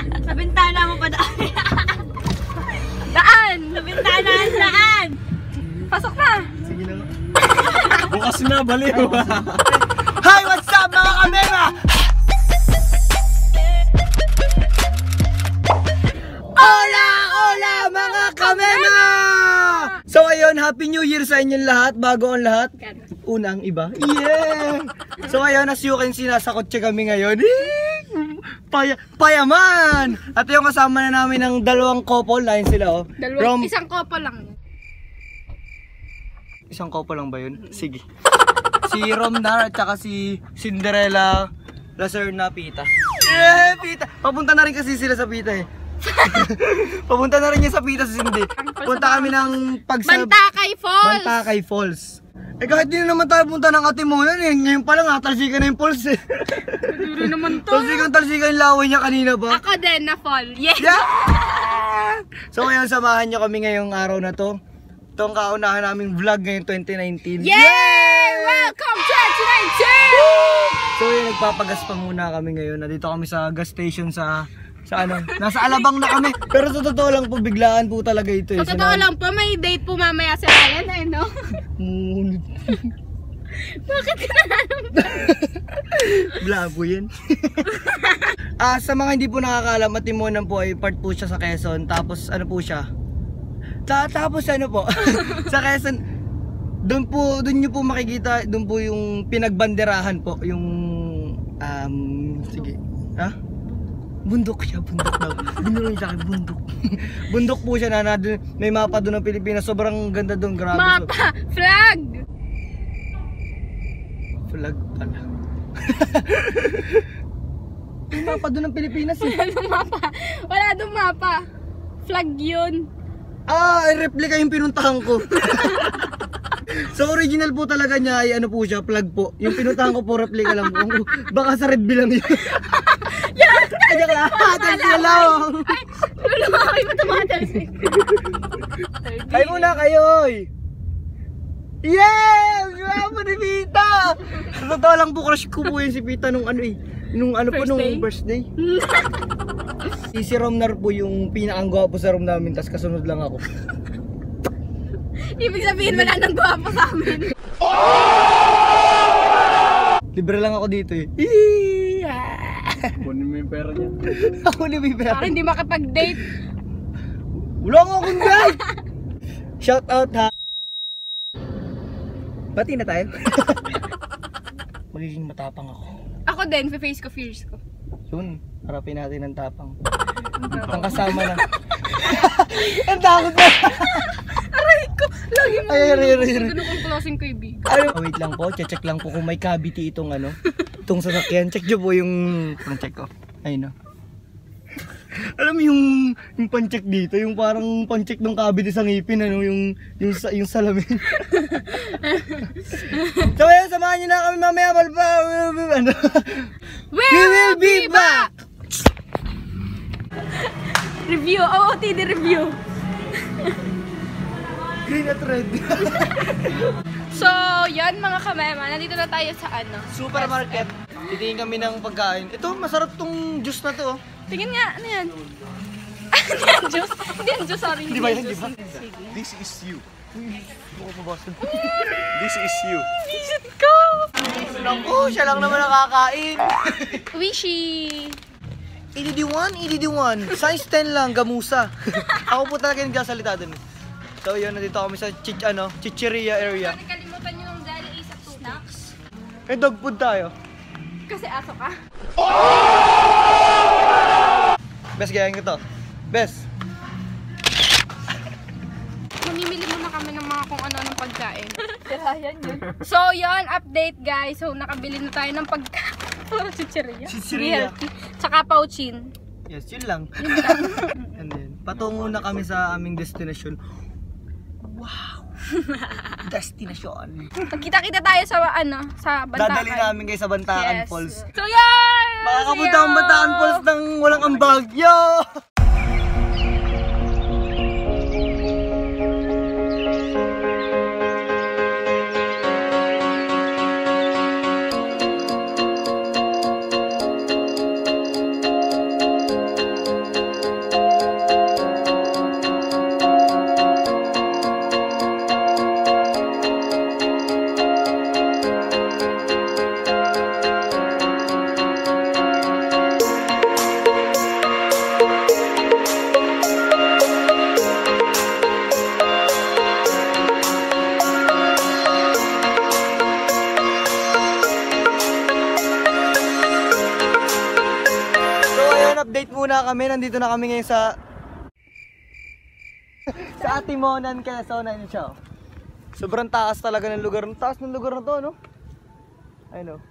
Sa bintana mo pa daan. Daan! Sa bintana, daan! Pasok na! Sige na. Bukas na, baliw. Hi, what's up mga kamera? Hola, hola mga kamera! So ayun, Happy New Year sa inyong lahat, bago ang lahat. Unang iba. Yeah! So ayun, as you can see, nasa kotse kami ngayon. Payaman! At yung kasama na namin ng dalawang couple, ayun sila oh. Isang couple lang. Isang couple lang ba yun? Sige. Si Romnar at saka si Cinderella Lacerna Pita. Yeah, Pita! Papunta na rin kasi sila sa Pita eh. Papunta na rin niya sa Pita si Cindy. Punta kami ng Bantakay Falls! Bantakay Falls. Eh kahit di na naman tayo punta ng Atimunan eh. Ngayon pa lang talsikan na yung falls eh. Hindi naman to. Talsikan yung laway niya kanina ba? Ako din na fall. Yes! Yeah! So ngayon samahan niyo kami ngayong araw na to. Itong kaunahan naming vlog ngayong 2019. Yay! Welcome 2019! So yun, nagpapagas pa muna kami ngayon. Nandito kami sa gas station sa ano, nasa Alabang na kami. Pero sa totoo lang po, biglaan po talaga ito eh. Sa totoo lang po, may date po mamaya si Ryan eh, no? Bakit ka nalang ba? Blabo yan. Sa mga hindi po nakakaalam, Atimonan po ay part po siya sa Quezon. Tapos ano po siya? Tapos ano po? Sa Quezon, doon nyo po makikita, doon po yung pinagbanderahan po. Yung, sige. Ha? Bundok siya, bundok daw. Binuro niya sa akin, bundok. Bundok po siya na may mapa doon ng Pilipinas. Sobrang ganda doon, grabe. Mapa! Flag! Flag pala. May mapa doon ng Pilipinas eh. Wala doon mapa. Wala doon mapa. Flag yun. Replica yung pinuntahan ko. So original po talaga niya ay ano po siya, flag po. Yung pinuntahan ko po replica lang po. Baka sa Red Bull lang yun. Yan! Kaya ka, sila lang. Ay, wala mga kayo matamatalisik. Kayo muna kayo, oy. Yeah! Grabe ni Pita! Sa totoo lang po, crush ko po yun si Pita nung ano eh. Nung ano po, nung birthday. Si Romnar po yung pinakang-gwapo sa room namin, tas kasunod lang ako. Ibig sabihin wala nang gwapo sa amin. Libre lang ako dito eh. Kunin mo yung pera niya. Kunin mo yung pera. Para hindi makapag-date. Wala nga akong date! Shout out ha! Bati na tayo. Magiging matapang ako. Ako din, face ko fears ko. Yun, harapin natin ang tapang. Ang kasama na. Ang takot na! Aray ko! Lagi mo! Ay. Ganun kong klaseng kaibigan. Wait lang po, check lang po kung may cavity itong ano. Itong sasakyan. Check nyo po yung pan-check ko. Ayun o. Alam mo yung pan-check dito, yung parang pan-check ng cavity sa ngipin, ano, yung salamin. So ayun, samahan nyo na kami mamaya, malpa. Ano? We will be back! Review, OOTD review. Green at red. So, yan mga kamema, nandito na tayo sa ano? Supermarket. Titingin kami ng pagkain. Ito, masarap tong juice na to. Tingin nga, ano yan? Hindi yan juice. Hindi yan juice, sorry. Hindi ba yan, di ba? This is you. This is you. Visit ko! Naku, siya lang naman nakakain. Wishy! EDD1. Size 10 lang, gamusa. Ako po talaga yung nagsasalita dun. So yun, nandito kami sa Chicheria area. Nakalimutan nyo ng Dali Ace at snacks. Eh, dog food tayo. Kasi aso ka. Bes, gayahin ko to. Bes. Mamimili muna kami ng mga kung ano-anong pagkain. Yan yun. So yun, update guys. So nakabili na tayo ng pagkain. Puro chicheria. Chicheria. Tsaka pauchin. Yes, yun lang. And then, patungo na kami sa aming destination. Wow! Destination. Magkita-kita tayo sa ano, sa Bantakan. Dadali namin kayo sa Bantakan Yes. Falls. So yan! Makakapunta ang Bantakan Falls ng walang ambag. Yo! update muna kami. Nandito na kami ngayon sa Atimonan, Quezon. Ayun siya. Sobrang taas talaga ng lugar. Taas ng lugar na to, no? Ayun, no?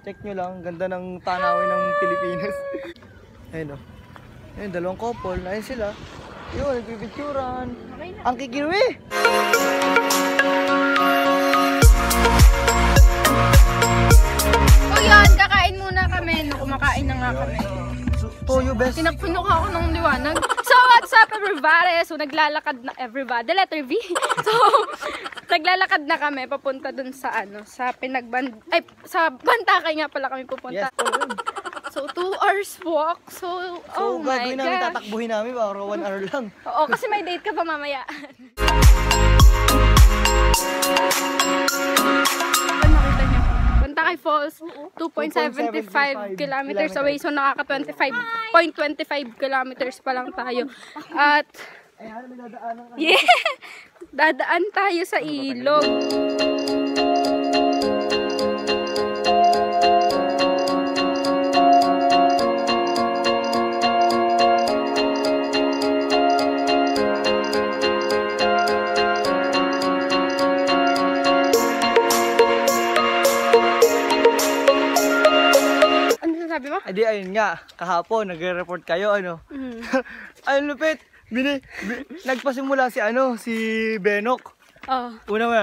Check nyo lang. Ganda ng tanawin ng Pilipinas. Ayun, no? Ayun, dalawang couple. Ayun sila. Yun, nagpipicturan. Ang kikinuwi! So yan, kakain muna kami. No, kumakain na nga kami. Toyo best. Pinagpunok ako ng liwanag. So what's up everybody? So naglalakad na everybody. Letter V. So naglalakad na kami papunta dun sa sa sa Bantakay nga pala kami pupunta. Yes, Paul. So 2 hours walk. So oh my gagawin namin, God. tatakbuhin namin para 1 hour lang. Oo, kasi may date ka pa mamaya. Nakita niyo? Bantakay Falls, 2.75 kilometers away. So nakaka 25.25 kilometers pa lang tayo. At yeah, dadaan tayo sa ilog. Sabi mo? Adi ayun nga, kahapon nagre-report kayo Ayun lupit. Nagpasimula si Benok. Oh. Una mo,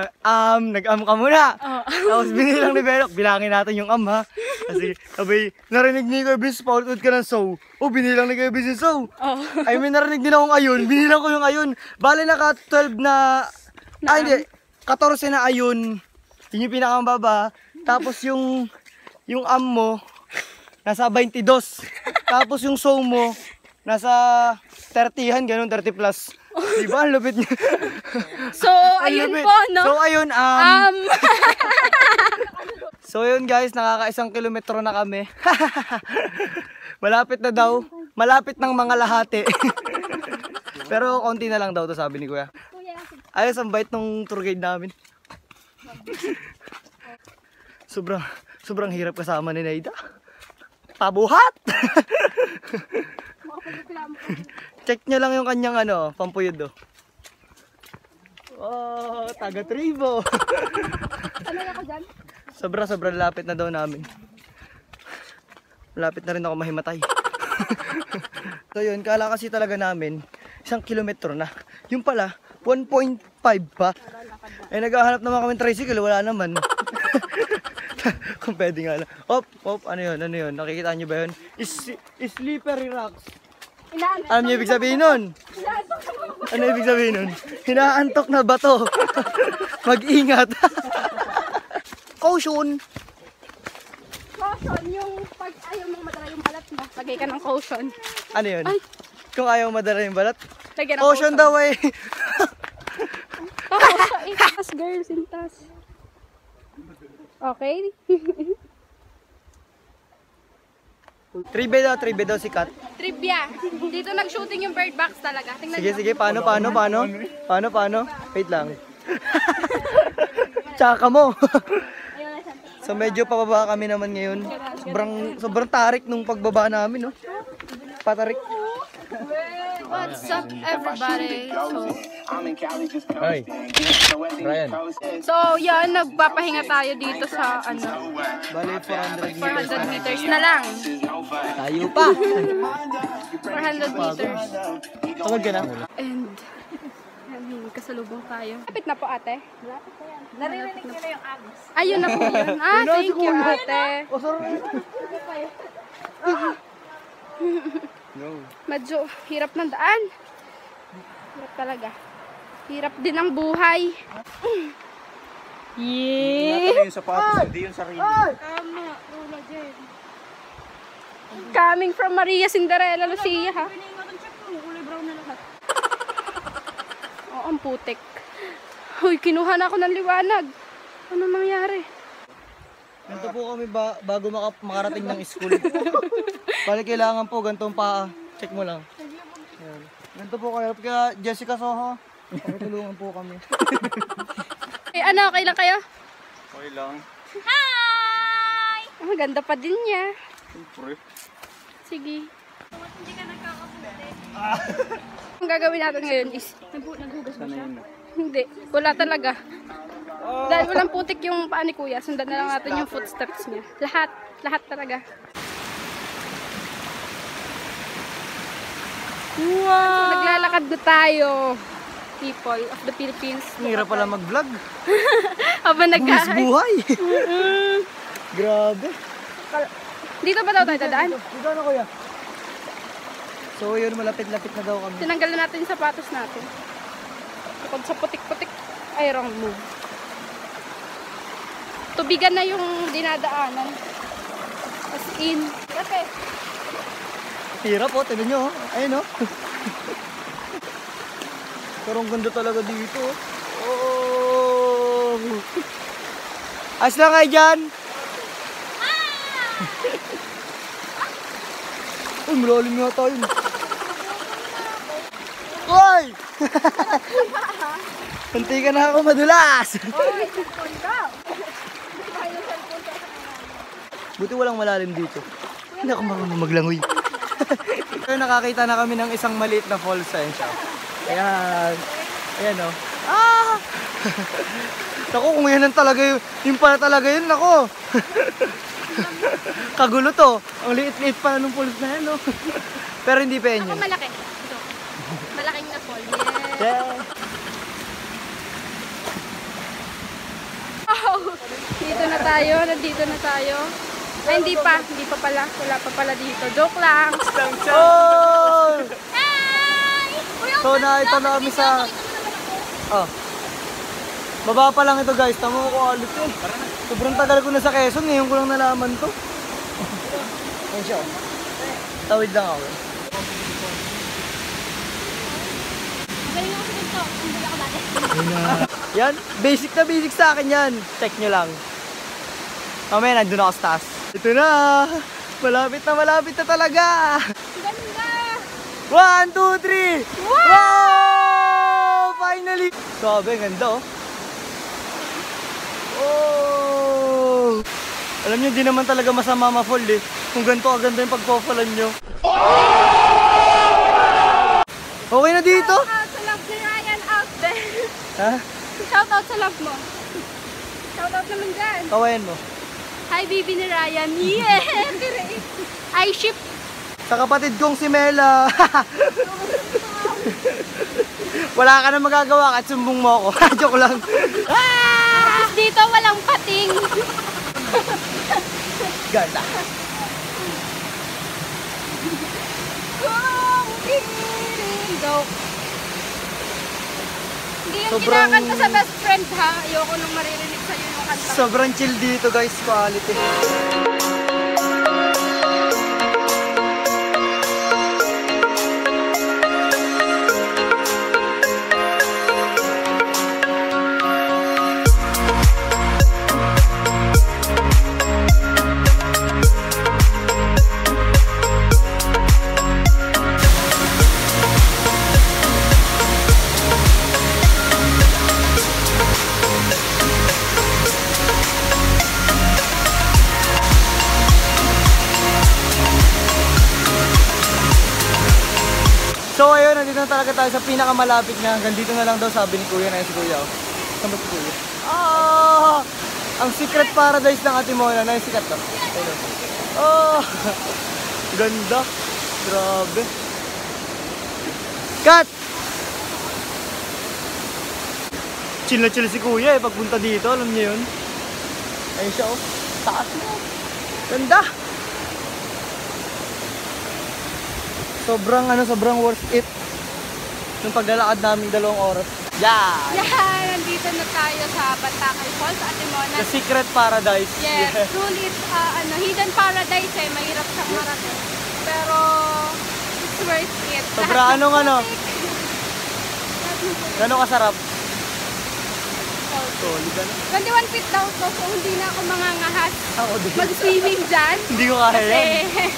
nag-am ka muna. Oh. Tapos binilang ni Benok, bilangin natin yung ha. Kasi sabay, narinig ni Kuya Bis, paulit ka ng sow. Binilang ni Kuya Bis yung sow. Oh. Ay, may narinig din akong ayon, binilang ko yung ayon. Bale naka 12 na, hindi, 14 na ayon. Yun yung pinakamababa. Tapos yung am mo, nasa 22. Tapos yung sow mo, nasa 30-han, ganun, 30 plus. Diba? Ang lupit niya. So, ayun lupit. po, no? So, ayun, So, ayun guys, nakaka1 kilometro na kami. Malapit na daw. Malapit ng mga lahati. Pero, konti na lang daw to sabi ni Kuya. Ayos, ang bait ng tour guide namin. Sobrang hirap kasama ni Naida. Pabuhat! Check nyo lang yung kanyang pampuyod taga tribo. Ano na ako dyan? Sobrang lapit na daw namin. Malapit na rin ako mahimatay. So yun, kala kasi talaga namin 1 kilometro na. Yung pala 1.5 pa. Naghahanap naman kami tricycle, wala naman. Kung pwede nga lang. Ano yun? Nakikita nyo ba yun? Slippery rocks. Alam niyo ibig sabihin nun? Ano ibig sabihin nun? Hinaantok na bato. Mag-ingat. Caution. Caution, yung pag ayaw mong madala yung balat mo, lagay ka ng caution. Ano yun? Ay. Kung ayaw madala yung balat? Lagyan ng Caution daw eh. Intas girls, intas. Okay? Tribe daw si Kat. Trivia. Dito nag-shooting yung bird box talaga. Tingnan nyo. Sige, paano? Wait lang. Tsaka mo. So medyo pababa kami naman ngayon. Sobrang tarik nung pagbaba namin, no? Patarik. What's up everybody? Hi, Ryan. So yan, nagpapahinga tayo dito sa Bale, 400 meters na lang. Tayo pa. 400 meters. Tawag ka na. And kasalubong tayo. Lapit na po ate. Lapit na yan. Naririnig nyo na yung agos. Ayun na po yun. Thank you ate. No. Medyo hirap ng daan. Hirap talaga. Hirap din ang buhay. Ingatan yung sapatos, hindi yung sarili. Tama. Wala dyan. Coming from Maria Cinderella Lucia ha. Kulay brown na lahat. Oo, ang putik. Uy, kinuha na ako ng liwanag. Ano nangyari? Ganito po kami bago makarating ng school. Bale, kailangan po gantong paa. Check mo lang. Ayan. Ganito po kayo. Kaya Jessica Soho, tulungan po kami. Okay lang kayo? Okay lang. Hi! Ang ganda pa din niya. Siyempre. Sige. Hindi ka nagkakaputi. Ang gagawin natin ngayon is, naghugas ba siya? Hindi, wala talaga. Dahil walang putik yung paa ni Kuya, sundan na lang natin yung footsteps niya. Lahat talaga. Wow! So, naglalakad na tayo. People of the Philippines. Hirap pala mag-vlog. Habang Buwis buhay. Grabe. Dito ba daw tayo dadaan? Dito na kuya. So yun, malapit-lapit na daw kami. Tinanggal na natin yung sapatos natin. Kapag sa putik-putik, ay wrong move. Tubigan na yung dinadaanan. As in. Okay. Hirap oh, tignan nyo oh. Ayun oh. Pero ang ganda talaga dito oh. Ayos lang kayo dyan. Uy, malalim nga tayo. Uy! Kunti ka na ako madulas. Oy, cellphone ka. Buti walang malalim dito. Hindi ako marunong maglangoy. Pero nakakita na kami ng isang maliit na falls sa siya. Ayan. Ayan o. Ah! Naku, kung yan talaga yung pala talaga yun, nako. Kagulo to. Ang liit-liit pa nung falls na yan, no? Pero hindi pa yan yun. Ako malaki. Ito. Malaking na fall. Yes. Yeah. Wow! Dito na tayo. Nandito na tayo. Ay, hindi pa. Hindi pa pala. Wala pa pala dito. Joke lang. Oh! Hi! So, ito na kami sa... Oh. Baba pa lang ito, guys. Tama ko alit yun. Sobrang tagal ko na sa Quezon. Ngayon ko lang nalaman to. Ayan siya. Tawid lang ako. Magaling ako sa dito. Hindi ako dati. Yan. Basic na basic sa akin yan. Check nyo lang. Mamaya, nandun ako sa taas. Ito na. Malapit na talaga. Ganda! 1, 2, 3. Wow! Finally! Sabi, ganda oh. Oh! Alam nyo, di naman talaga masama ma-fall eh. Kung ganito kaganda yung pagpo-fallan nyo. Okay na dito? Shout out sa love ni Ryan out there. Ha? Shout out sa love mo. Shout out naman dyan. Kawayan mo. Hi, baby ni Ryan. Yeah! I ship. Sa kapatid kong si Mela. Wala ka na magagawa kahit sumbong mo ako. Joke lang. Tapos dito walang pating. Ganda. Joke. Hindi yung Sobrang- kinakanta sa best friend ha. Ayoko nung maririnig sa'yo yung kanta. Sobrang chill dito guys. Quality. So ayun, nandito na talaga tayo sa pinakamalapit na. Hanggang dito na lang daw sabi ni Kuya na si Kuya. Oh. Saan ba si Kuya? Oh! Ang secret paradise ng Ate Mona. Na yung sikat to. Ayun. Oh! Ganda. Grabe. Cut! Chill na chill si Kuya eh. Pagpunta dito, alam niyo yun. Ayun siya oh. Taas mo. Ganda. Sobrang worth it. Nung paglalakad namin 2 oras. Yeah! Yeah, nandito na tayo sa Bantakay Falls, Ate Mona. The secret paradise. Yes, truly it's hidden paradise eh. Mahirap siyang marating. Pero it's worth it. Sobra Lahat ng ano? putik. Lahat ng putik. Gano'ng kasarap? Solid. Solid ano? 21 feet daw to, so hindi na ako mangangahas Ako din. mag-swimming dyan. Hindi ko kaya Kasi yan.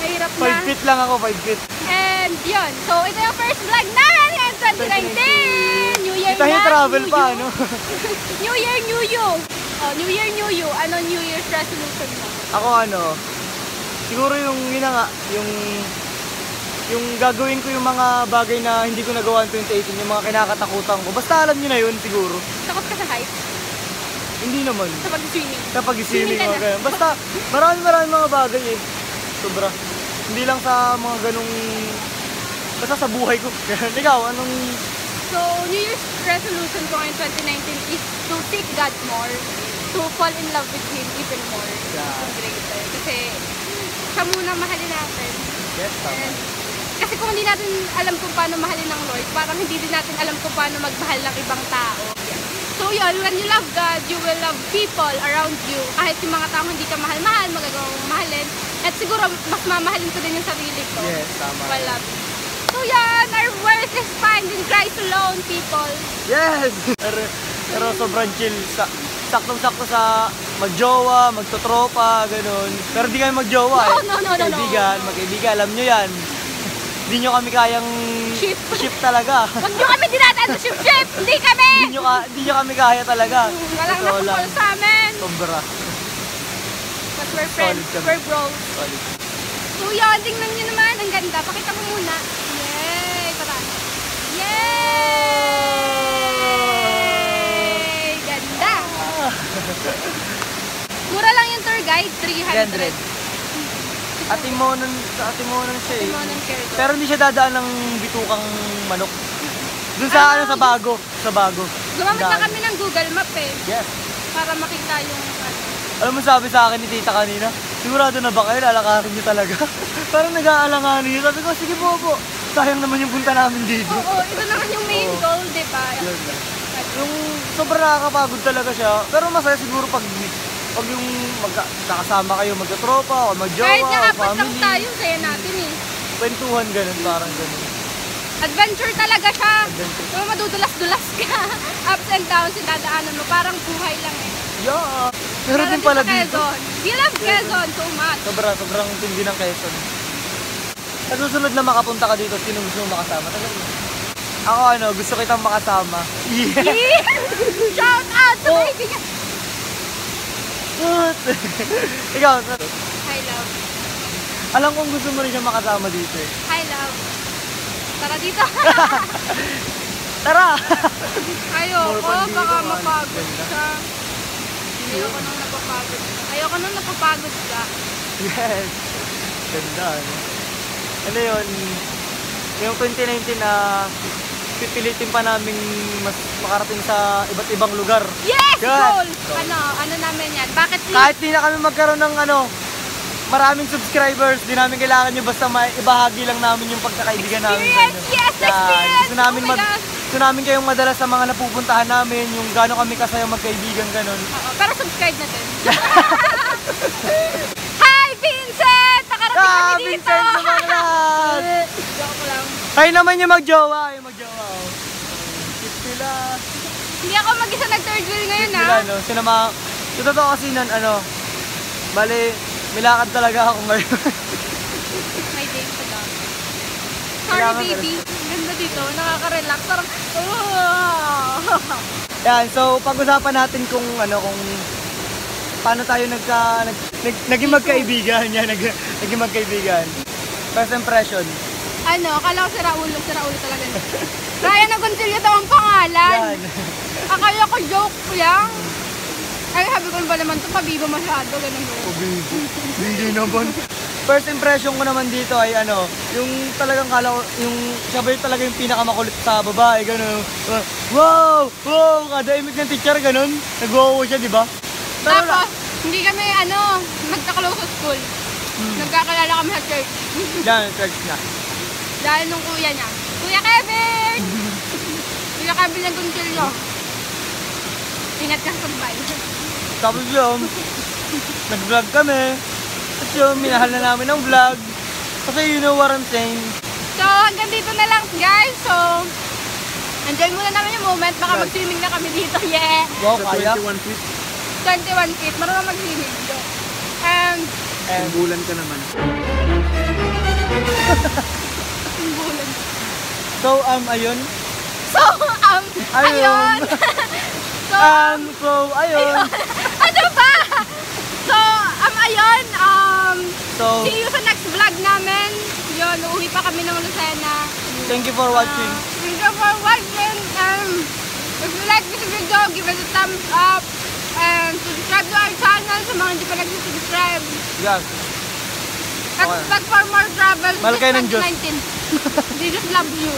mahirap 5 na. feet lang ako, 5 feet. And yun, so ito yung first vlog namin in 2019! New Year Kita na! travel New pa, You. ano? New Year, New You! Oh, New Year, New You. Ano New Year's resolution mo? Ako ano, siguro yung yun na nga, yung yung gagawin ko yung mga bagay na hindi ko nagawa in 2018, yung mga kinakatakutan ko. Basta alam niyo na yun siguro. Takot ka sa height? Hindi naman. Sa pag-swimming? Kapag swimming Swimming ka o na. ganyan. Basta marami mga bagay eh. Sobra. Hindi lang sa mga ganung... Basta sa buhay ko. Ikaw, anong... So, New Year's resolution ko ngayon 2019 is to seek God more, to fall in love with Him even more. Yeah. Greater. Kasi siya muna mahalin natin. Yes, tama. And, kasi kung hindi natin alam kung paano mahalin ng Lord, parang hindi din natin alam kung paano magmahal ng ibang tao. So yun, when you love God, you will love people around you. Kahit yung mga tao hindi ka mahal-mahal, magagawa mong mahalin. At siguro, mas mamahalin ko din yung sarili ko. Yes, tama. While loving. So yan, our worth is found in Christ alone, people. Yes! Pero sobrang chill. Saktong-sakto sa magjowa, magtotropa, ganun. Pero di kami magjowa eh. No. Magkaibigan, alam nyo yan. Hindi nyo kami kayang ship talaga. Huwag nyo kami dinadaan sa ship! Hindi kami! Hindi nyo kami kaya talaga. Walang nakapol sa amin. Sombra. But we're friends, Solid kami. we're bros. Solid. So yun, tingnan nyo naman. Ang ganda. Pakita mo muna. Yay! Parang. Yay! Ganda! Mura lang yung tour guide, 300. 300. Atimonan siya eh. Timonan Kerdo. Pero hindi siya dadaan ng bitukang manok. Doon sa sa bago. Gumamit na kami ng Google Map eh. Yes. Para makita yung ano. Alam mo sabi sa akin ni tita kanina, sigurado na ba kayo lalakarin niyo talaga? Parang nag-aalanganin niyo. Sabi ko, sige po. Sayang naman yung punta namin dito. Oo, ito naman yung main goal, di ba? Yun na. Yung sobrang nakakapagod talaga siya. Pero masaya siguro pag yung magkakasama kayo, magkatropa, o magjowa, Kahit nga o apat lang family. tayo, saya natin eh. Kwentuhan ganun, parang ganun. Adventure talaga siya. Adventure. Kung madudulas-dulas ka, ups and downs yung dadaanan mo, parang buhay lang eh. Yeah. Pero din pala sa dito. Quezon. We love Quezon so much. Sobrang tindi ng Quezon. Sa susunod na makapunta ka dito, sino gusto mo makasama? Ako gusto kitang makasama. Yeah. Shout out sa Oh. kaibigan. Ikaw, Hi love. alam kong gusto mo rin siya makasama dito eh. Hi love. Tara dito. Tara! Ayoko, More fun dito, baka man. mapagod Ganda. ka. Ayoko nang napapagod. Ayoko nang napapagod ka. Yes! Ganda, ano? Ano yun? Yung 2019 na pipilitin pa namin mas makarating sa iba't ibang lugar. Yes! Yan. Goal! Ano namin yan? Bakit Kahit di na kami magkaroon ng maraming subscribers, di namin kailangan nyo basta ibahagi lang namin yung pagkakaibigan namin sa inyo. Yes! Experience! Gusto Oh my God. gusto namin kayong madala sa mga napupuntahan namin, yung gano'n kami kasaya magkaibigan, ganun. Oo, pero subscribe na din. Hi, Vincent! Nakarating kami dito! Vincent naman lahat! Joke lang. Kayo naman yung magjowa, oh. Cute sila. Hindi ako mag-isa nag-third wheel ngayon, Cute sila, ha? no? Sinama, sa totoo kasi nun, bali, milakad talaga ako ngayon. May date pa daw. Sorry, Kailangan baby. Ganda dito. Nakaka-relax. Parang, Yan, so pag-usapan natin kung paano tayo naging magkaibigan. Yan, naging magkaibigan. First impression. Akala ko si Raulo talaga. Ryan Agoncillo daw ang pangalan. Yan. Akala ko joke lang. Ay, sabi ko ba naman ito, pabibo masyado, ganun ba? Hindi naman. First impression ko naman dito ay yung talagang kala ko, yung siya ba yung talaga yung pinakamakulit sa babae, gano'n. Wow! Kada imig ng teacher, gano'n. Nag-wow siya, di ba? Tapos, hindi kami, magka-close sa school. Nagkakalala kami sa church. Yan, church na. Dahil nung kuya niya. Kuya Kevin! Kuya Kevin ng Gonzalo. Ingat ka sa bahay. Tapos yun, nag-vlog kami. Tapos yun, minahal na namin ang vlog. Kasi you know what I'm saying. So, hanggang dito na lang guys. So, enjoy muna namin yung moment. Baka mag-swimming na kami dito. Yeah! Wow, kaya. 21 feet. 21 feet. Marunong mag-swimming. And, Bulan ka naman. bulan. So, ayun. So, ayun. Ayun. Ano ba? So, ayun. So, See you sa next vlog namin. yun, uuwi pa kami ng Lucena. Thank you for watching. Thank you for watching. If you like this video, give it a thumbs up. And subscribe to our channel sa mga hindi pa nag-subscribe. Yes. Expect for more travel. Mahal kayo ng Diyos. Jesus love you.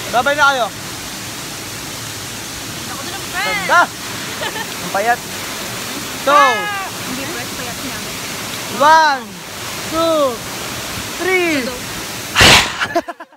Babay na kayo. Ako din ang friend. Ganda! Ang payat. So, Hindi pwede payat niya. 1, 2, 3.